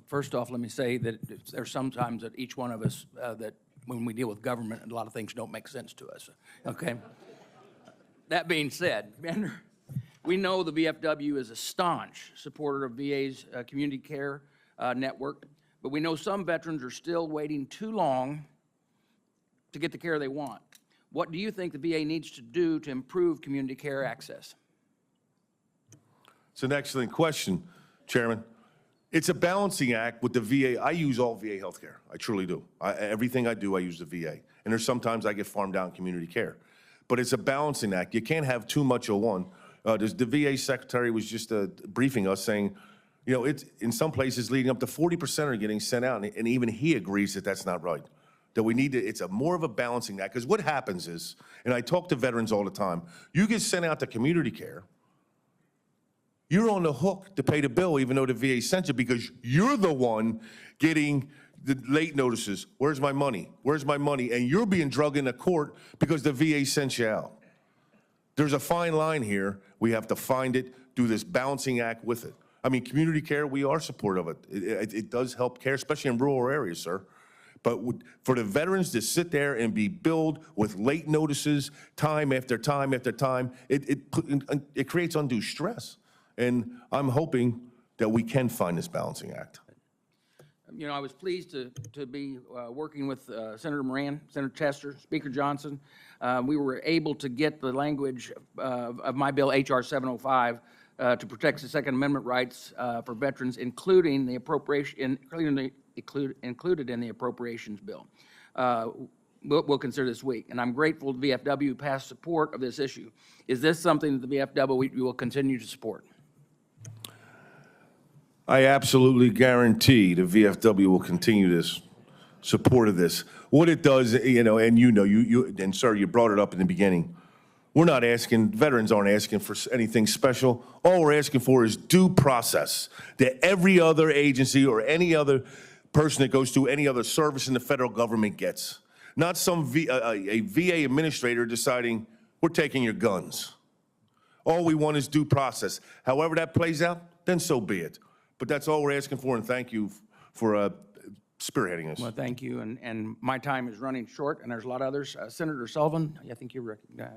First off, let me say that there's sometimes that each one of us that when we deal with government, a lot of things don't make sense to us, okay? That being said, we know the VFW is a staunch supporter of VA's community care network, but we know some veterans are still waiting too long to get the care they want. What do you think the VA needs to do to improve community care access? It's an excellent question, Chairman. It's a balancing act with the VA. I use all VA healthcare. I truly do. Everything I do, I use the VA. And there's sometimes I get farmed out in community care. But it's a balancing act. You can't have too much of one. The VA secretary was just briefing us saying, you know, it's in some places leading up to 40% are getting sent out, and even he agrees that that's not right. That we need to, it's more of a balancing act. Because what happens is, and I talk to veterans all the time, you get sent out to community care, you're on the hook to pay the bill even though the VA sent you because you're the one getting the late notices. Where's my money? Where's my money? And you're being drugged into court because the VA sent you out. There's a fine line here. We have to find it, do this balancing act with it. I mean, community care, we are supportive of it. It does help care, especially in rural areas, sir. But for the veterans to sit there and be billed with late notices, time after time after time, it creates undue stress. And I'm hoping that we can find this balancing act. You know, I was pleased to be working with Senator Moran, Senator Chester, Speaker Johnson. We were able to get the language of my bill, H.R. 705, to protect the Second Amendment rights for veterans, including the appropriation, included in the appropriations bill. We'll consider this week, and I'm grateful to VFW past support of this issue. Is this something that the VFW will continue to support? I absolutely guarantee the VFW will continue this support of this. What it does, you know, and sir, you brought it up in the beginning. We're not asking, veterans aren't asking for anything special. All we're asking for is due process that every other agency or any other person that goes through any other service in the federal government gets. Not some a VA administrator deciding, we're taking your guns. All we want is due process. However that plays out, then so be it. But that's all we're asking for, and thank you for spearheading us. Well, thank you, and my time is running short, and there's a lot of others. Senator Sullivan, I think you're recognized.